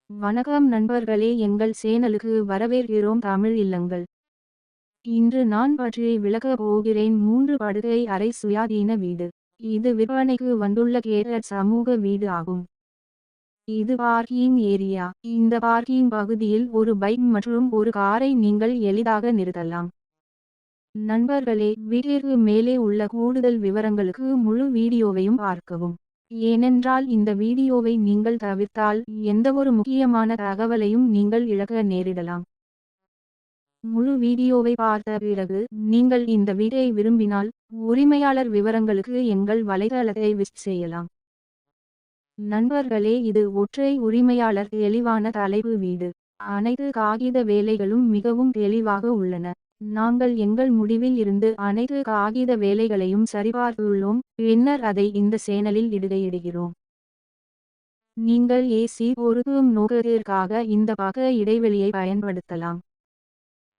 வணக்கம் நண்பர்களே, எங்கள் சேனலுக்கு வரவேற்கிறோம். தமிழ் இல்லங்கள். இன்று நான் பற்றி விளக்கப் போகிறேன். 3 படுக்கை அறை சுயாதீன வீடு. இது விற்பனைக்கு வந்துள்ள கேட்டட் சமூக வீடு ஆகும். இது பார்க்கிங் ஏரியா. இந்த பார்க்கிங் பகுதியில் ஒரு பைக் மற்றும் ஒரு காரை நீங்கள் எளிதாக நிறுத்தலாம். நண்பர்களே, வீட்டிற்கு மேலே உள்ள கூடுதல் விவரங்களுக்கு முழு வீடியோவையும் பார்க்கவும். ஏனென்றால் இந்த வீடியோவை நீங்கள் தவிர்த்தால் எந்தவொரு முக்கியமான தகவலையும் நீங்கள் இழக்க நேரிடலாம். முழு வீடியோவை பார்த்த பிறகு நீங்கள் இந்த வீட்டை விரும்பினால் உரிமையாளர் விவரங்களுக்கு எங்கள் வலைதளத்தை விசிட் செய்யலாம். நண்பர்களே, இது ஒற்றை உரிமையாளர் தெளிவான தலைப்பு வீடு. அனைத்து காகித வேலைகளும் மிகவும் தெளிவாக உள்ளன. நாங்கள் எங்கள் முடிவில் இருந்து அனைத்து காகித வேலைகளையும் சரிபார்த்துள்ளோம், பின்னர் அதை இந்த சேனலில் இடுகிறோம். நீங்கள் ஏசி பொருத்தும் நோக்கத்திற்காக இந்த பக்க இடைவெளியை பயன்படுத்தலாம்.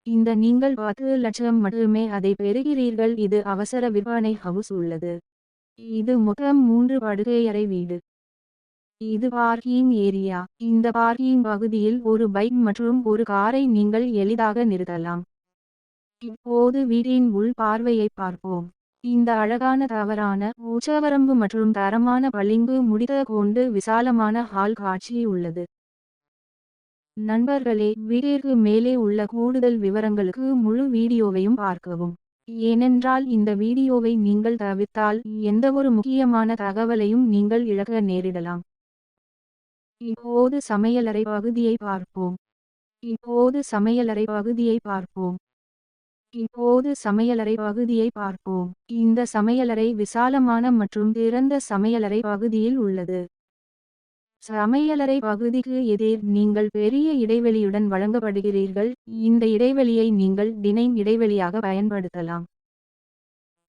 இந்த நீங்கள் 10 லட்சம் மட்டுமே அதை பெறுகிறீர்கள். இது அவசர விற்பனை ஹவுஸ் உள்ளது. இது மொத்தம் 3 படுக்கையறை வீடு. இது பார்க்கிங் ஏரியா. இந்த பார்க்கிங் பகுதியில் ஒரு பைக் மற்றும் ஒரு காரை நீங்கள் எளிதாக நிறுத்தலாம். இப்போது வீட்டின் உள் பார்வையை பார்ப்போம். இந்த அழகான தவறான உச்சவரம்பு மற்றும் தரமான பளிங்கு முடித்த கொண்டு விசாலமான ஹால் காட்சி உள்ளது. நண்பர்களே, வீட்டிற்கு மேலே உள்ள கூடுதல் விவரங்களுக்கு முழு வீடியோவையும் பார்க்கவும். ஏனென்றால் இந்த வீடியோவை நீங்கள் தவிர்த்தால் எந்தவொரு முக்கியமான தகவலையும் நீங்கள் இழக்க நேரிடலாம். இப்போது சமையலறை பகுதியை பார்ப்போம். இப்போது சமையலறை பகுதியை பார்ப்போம். இப்போது சமையலறை பகுதியை பார்ப்போம். இந்த சமையலறை விசாலமான மற்றும் திறந்த சமையலறை பகுதியில் உள்ளது. சமையலறை பகுதிக்கு எதிர் நீங்கள் பெரிய இடைவெளியுடன் வழங்கப்படுகிறீர்கள். இந்த இடைவெளியை நீங்கள் டினைங் இடைவெளியாக பயன்படுத்தலாம்.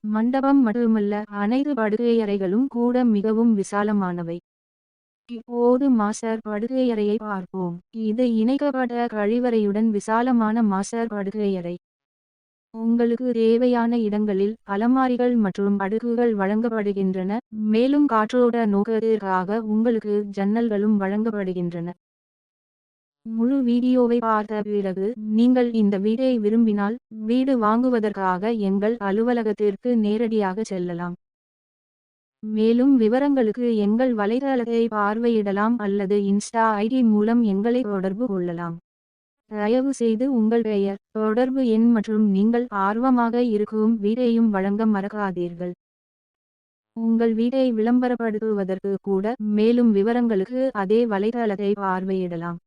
மண்டபம் மட்டுமல்ல, அனைத்து படுக்கையறைகளும் கூட மிகவும் விசாலமானவை. இப்போது மாஸ்டர் படுக்கையறையை பார்ப்போம். இது இணைக்கப்பட்ட கழிவறையுடன் விசாலமான மாஸ்டர் படுக்கையறை. உங்களுக்கு தேவையான இடங்களில் அலமாரிகள் மற்றும் அடுக்குகள் வழங்கப்படுகின்றன, மேலும் காற்றோட்ட நோக்கத்திற்காக உங்களுக்கு ஜன்னல்களும் வழங்கப்படுகின்றன. முழு வீடியோவை பார்த்த பிறகு நீங்கள் இந்த வீட்டை விரும்பினால் வீடு வாங்குவதற்காக எங்கள் அலுவலகத்திற்கு நேரடியாக செல்லலாம். மேலும் விவரங்களுக்கு எங்கள் வலைதளத்தை பார்வையிடலாம் அல்லது இன்ஸ்டா ஐடி மூலம் எங்களை தொடர்பு கொள்ளலாம். தயவு செய்து உங்கள் பெயர், தொடர்பு எண் மற்றும் நீங்கள் ஆர்வமாக இருக்கும் வீட்டையும் வழங்க மறக்காதீர்கள். உங்கள் வீட்டை விளம்பரப்படுத்துவதற்கு கூட மேலும் விவரங்களுக்கு அதே வலைதளத்தை பார்வையிடலாம்.